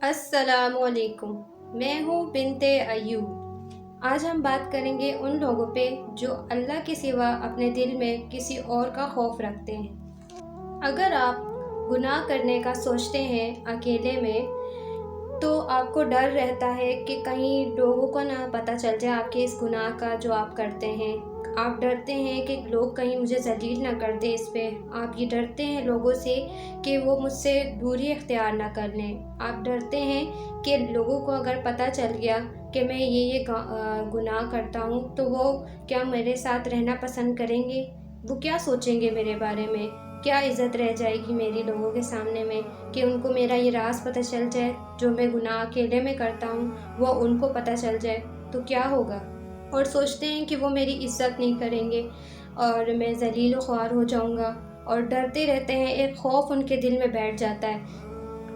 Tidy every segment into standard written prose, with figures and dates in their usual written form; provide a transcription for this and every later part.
अस्सलाम वालेकुम। मैं हूँ बिनते अयूब। आज हम बात करेंगे उन लोगों पे जो अल्लाह के सिवा अपने दिल में किसी और का खौफ रखते हैं। अगर आप गुनाह करने का सोचते हैं अकेले में, तो आपको डर रहता है कि कहीं लोगों को ना पता चल जाए आपके इस गुनाह का जो आप करते हैं। आप डरते हैं कि लोग कहीं मुझे ज़लील ना कर दे इस पे। आप ये डरते हैं लोगों से कि वो मुझसे दूरी इख्तियार ना कर लें। आप डरते हैं कि लोगों को अगर पता चल गया कि मैं ये गुनाह करता हूँ तो वो क्या मेरे साथ रहना पसंद करेंगे, वो क्या सोचेंगे मेरे बारे में, क्या इज़्ज़त रह जाएगी मेरी लोगों के सामने में कि उनको मेरा ये राज पता चल जाए, जो मैं गुनाह अकेले में करता हूँ वो उनको पता चल जाए तो क्या होगा। और सोचते हैं कि वो मेरी इज़्ज़त नहीं करेंगे और मैं ज़लील व ख्वार हो जाऊँगा, और डरते रहते हैं। एक खौफ उनके दिल में बैठ जाता है।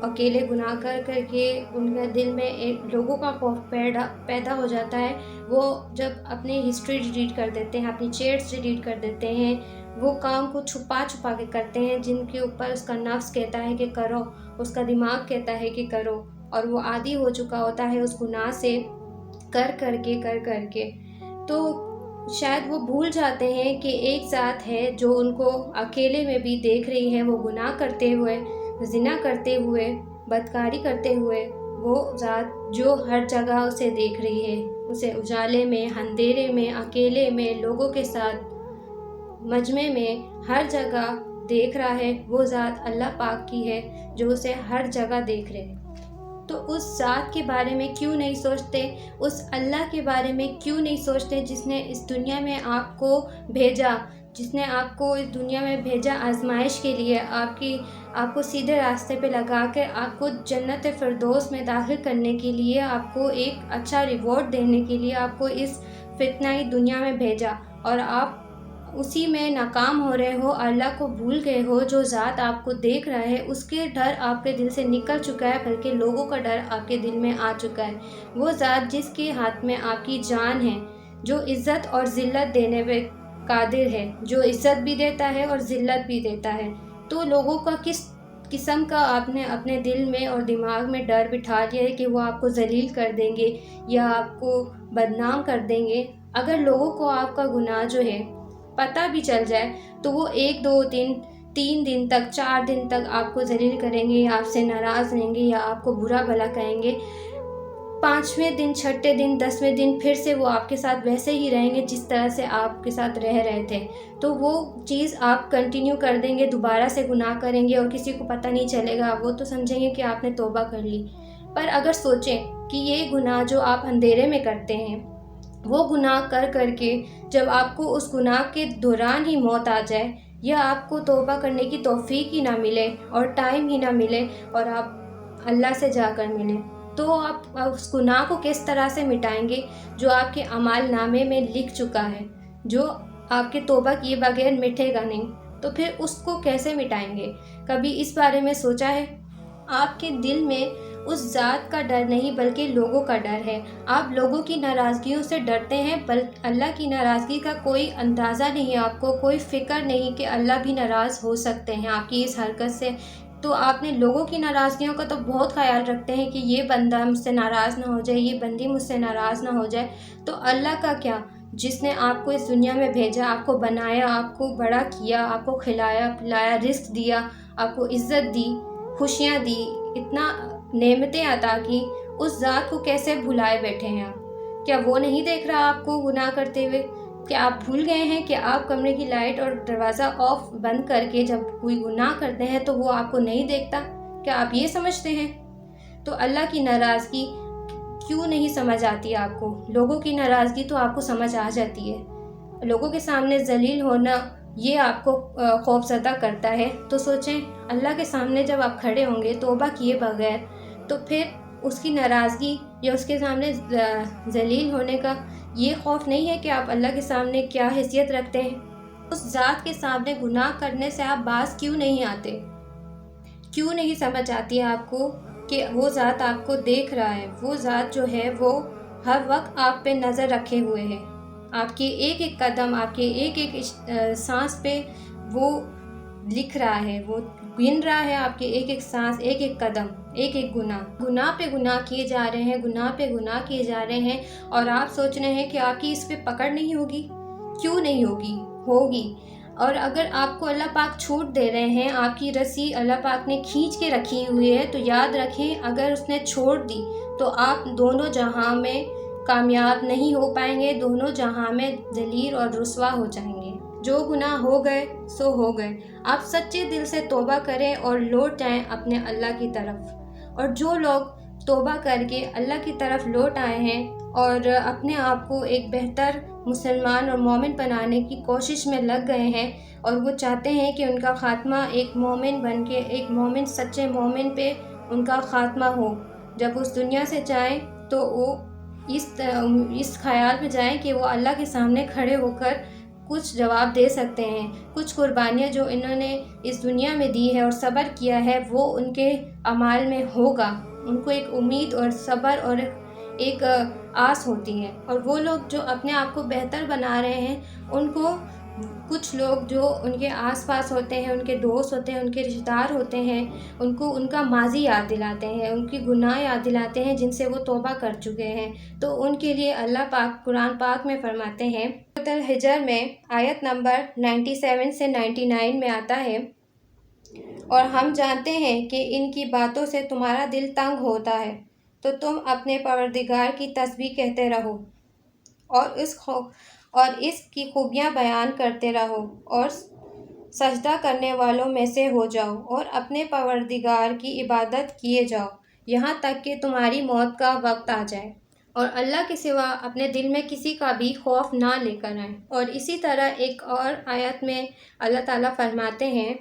अकेले गुनाह कर करके उनके दिल में एक लोगों का खौफ पैदा हो जाता है। वो जब अपनी हिस्ट्री डिलीट कर देते हैं, अपनी चैट्स डिलीट कर देते हैं, वो काम को छुपा छुपा के करते हैं जिनके ऊपर उसका नफ्स कहता है कि करो, उसका दिमाग कहता है कि करो, और वो आदी हो चुका होता है उस गुनाह से कर करके। तो शायद वो भूल जाते हैं कि एक ज़ात है जो उनको अकेले में भी देख रही है। वो गुनाह करते हुए, ज़िना करते हुए, बदकारी करते हुए, वो ज़ात जो हर जगह उसे देख रही है, उसे उजाले में, अंधेरे में, अकेले में, लोगों के साथ, मजमे में, हर जगह देख रहा है। वो ज़ात अल्लाह पाक की है जो उसे हर जगह देख रहे हैं। तो उस ज़ात के बारे में क्यों नहीं सोचते, उस अल्लाह के बारे में क्यों नहीं सोचते जिसने इस दुनिया में आपको भेजा, जिसने आपको इस दुनिया में भेजा आजमाइश के लिए, आपको सीधे रास्ते पे लगा कर आपको जन्नत फिरदौस में दाखिल करने के लिए, आपको एक अच्छा रिवॉर्ड देने के लिए आपको इस फितनाई दुनिया में भेजा, और आप उसी में नाकाम हो रहे हो, अल्लाह को भूल गए हो। जो ज़ात आपको देख रहा है उसके डर आपके दिल से निकल चुका है, बल्कि लोगों का डर आपके दिल में आ चुका है। वो ज़ात जिसके हाथ में आपकी जान है, जो इज़्ज़त और ज़िल्लत देने पे कादिर है, जो इज़्ज़त भी देता है और ज़िल्लत भी देता है। तो लोगों का किस किस्म का आपने अपने दिल में और दिमाग में डर बिठा लिया है कि वो आपको ज़लील कर देंगे या आपको बदनाम कर देंगे। अगर लोगों को आपका गुनाह जो है पता भी चल जाए तो वो 1 2 3 दिन तक, 4 दिन तक आपको ज़लील करेंगे, या आपसे नाराज़ रहेंगे, या आपको बुरा भला कहेंगे। 5वें दिन, 6ठे दिन, 10वें दिन फिर से वो आपके साथ वैसे ही रहेंगे जिस तरह से आपके साथ रह रहे थे। तो वो चीज़ आप कंटिन्यू कर देंगे, दोबारा से गुनाह करेंगे और किसी को पता नहीं चलेगा। वो तो समझेंगे कि आपने तौबा कर ली। पर अगर सोचें कि ये गुनाह जो आप अंधेरे में करते हैं, वो गुनाह कर करके जब आपको उस गुनाह के दौरान ही मौत आ जाए, या आपको तौबा करने की तौफीक ही ना मिले और टाइम ही ना मिले और आप अल्लाह से जाकर मिलें, तो आप उस गुनाह को किस तरह से मिटाएंगे जो आपके अमाल नामे में लिख चुका है, जो आपके तौबा किए बगैर मिटेगा नहीं। तो फिर उसको कैसे मिटाएंगे? कभी इस बारे में सोचा है? आपके दिल में उस ज़ात का डर नहीं बल्कि लोगों का डर है। आप लोगों की नाराज़गियों से डरते हैं, बल्कि अल्लाह की नाराज़गी का कोई अंदाज़ा नहीं है आपको, कोई फ़िक्र नहीं कि अल्लाह भी नाराज़ हो सकते हैं आपकी इस हरकत से। तो आपने लोगों की नाराज़गियों का तो बहुत ख़याल रखते हैं कि ये बंदा मुझसे नाराज़ ना हो जाए, ये बंदी मुझसे नाराज़ ना हो जाए। तो अल्लाह का क्या, जिसने आपको इस दुनिया में भेजा, आपको बनाया, आपको बड़ा किया, आपको खिलाया पिलाया, रिज़्क दिया, आपको इज़्ज़त दी, खुशियाँ दी, इतना नेमतें अता की, उस ज़ात को कैसे भुलाए बैठे हैं आप? क्या वो नहीं देख रहा आपको गुनाह करते हुए? क्या आप भूल गए हैं कि आप कमरे की लाइट और दरवाज़ा ऑफ बंद करके जब कोई गुनाह करते हैं तो वो आपको नहीं देखता? क्या आप ये समझते हैं? तो अल्लाह की नाराज़गी क्यों नहीं समझ आती आपको? लोगों की नाराज़गी तो आपको समझ आ जाती है। लोगों के सामने ज़लील होना ये आपको खौफज़दा करता है। तो सोचें, अल्लाह के सामने जब आप खड़े होंगे तौबा किए बगैर, तो फिर उसकी नाराज़गी या उसके सामने ज़लील होने का ये खौफ नहीं है कि आप अल्लाह के सामने क्या हैसियत रखते हैं? उस ज़ात के सामने गुनाह करने से आप बाज़ क्यों नहीं आते? क्यों नहीं समझ आती है आपको कि वो ज़ात आपको देख रहा है? वो ज़ात जो है वो हर वक्त आप पे नज़र रखे हुए है। आपके एक एक कदम, आपके एक एक सांस पे वो लिख रहा है, वो गिन रहा है आपके एक एक सांस, एक एक कदम, एक एक गुनाह पे गुनाह किए जा रहे हैं, गुनाह पे गुनाह किए जा रहे हैं। और आप सोच रहे हैं कि आपकी इस पे पकड़ नहीं होगी। क्यों नहीं होगी? होगी। और अगर आपको अल्लाह पाक छूट दे रहे हैं, आपकी रस्सी अल्लाह पाक ने खींच के रखी हुई है, तो याद रखें अगर उसने छोड़ दी तो आप दोनों जहां में कामयाब नहीं हो पाएंगे, दोनों जहां में जलील और रुस्वा हो जाएंगे। जो गुनाह हो गए सो हो गए। आप सच्चे दिल से तौबा करें और लौट जाएं अपने अल्लाह की तरफ। और जो लोग तौबा करके अल्लाह की तरफ लौट आए हैं और अपने आप को एक बेहतर मुसलमान और मोमिन बनाने की कोशिश में लग गए हैं और वो चाहते हैं कि उनका ख़ात्मा एक मोमिन बन के, एक मोमिन सच्चे मोमिन पे उनका ख़ात्मा हो, जब उस दुनिया से जाएं तो वो इस ख्याल में जाएं कि वो अल्लाह के सामने खड़े होकर कुछ जवाब दे सकते हैं। कुछ कुर्बानियाँ जो इन्होंने इस दुनिया में दी है और सब्र किया है वो उनके अमाल में होगा। उनको एक उम्मीद और सब्र और एक आस होती है। और वो लोग जो अपने आप को बेहतर बना रहे हैं, उनको कुछ लोग जो उनके आसपास होते हैं, उनके दोस्त होते हैं, उनके रिश्तेदार होते हैं, उनको उनका माजी याद दिलाते हैं, उनकी गुनाह याद दिलाते हैं जिनसे वो तौबा कर चुके हैं। तो उनके लिए अल्लाह पाक कुरान पाक में फरमाते हैं, सूरत अल हिजर में आयत नंबर 97 से 99 में आता है, और हम जानते हैं कि इनकी बातों से तुम्हारा दिल तंग होता है, तो तुम अपने परवरदिगार की तस्बीह कहते रहो और इसकी खूबियाँ बयान करते रहो और सजदा करने वालों में से हो जाओ और अपने परवरदिगार की इबादत किए जाओ यहाँ तक कि तुम्हारी मौत का वक्त आ जाए। और अल्लाह के सिवा अपने दिल में किसी का भी खौफ ना लेकर आए। और इसी तरह एक और आयत में अल्लाह ताला फरमाते हैं,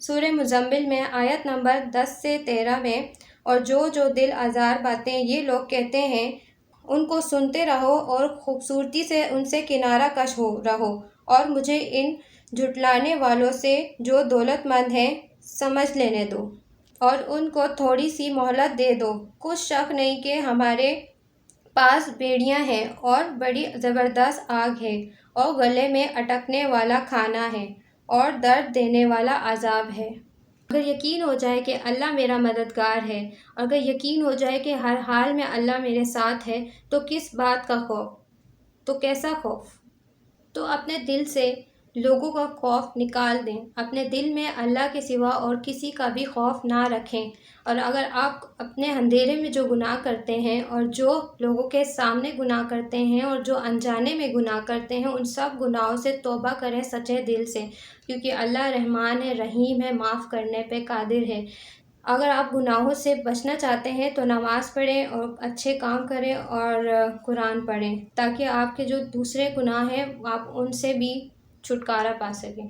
सूरह मुज़म्मिल में आयत नंबर 10 से 13 में, और जो दिल आज़ार बातें ये लोग कहते हैं उनको सुनते रहो और खूबसूरती से उनसे किनारा कश हो रहो, और मुझे इन झुटलाने वालों से जो दौलतमंद हैं समझ लेने दो और उनको थोड़ी सी मोहलत दे दो। कुछ शक नहीं कि हमारे पास बेड़ियां हैं और बड़ी ज़बरदस्त आग है और गले में अटकने वाला खाना है और दर्द देने वाला अजाब है। अगर यकीन हो जाए कि अल्लाह मेरा मददगार है, अगर यकीन हो जाए कि हर हाल में अल्लाह मेरे साथ है, तो किस बात का खौफ, तो कैसा खौफ। तो अपने दिल से लोगों का खौफ निकाल दें, अपने दिल में अल्लाह के सिवा और किसी का भी खौफ ना रखें। और अगर आप अपने अंधेरे में जो गुनाह करते हैं और जो लोगों के सामने गुनाह करते हैं और जो अनजाने में गुनाह करते हैं, उन सब गुनाहों से तौबा करें सच्चे दिल से, क्योंकि अल्लाह रहमान है, रहीम है, माफ़ करने पे कादिर है। अगर आप गुनाहों से बचना चाहते हैं तो नमाज़ पढ़ें और अच्छे काम करें और कुरान पढ़ें, ताकि आपके जो दूसरे गुनाह हैं आप उनसे भी छुटकारा पा सकें।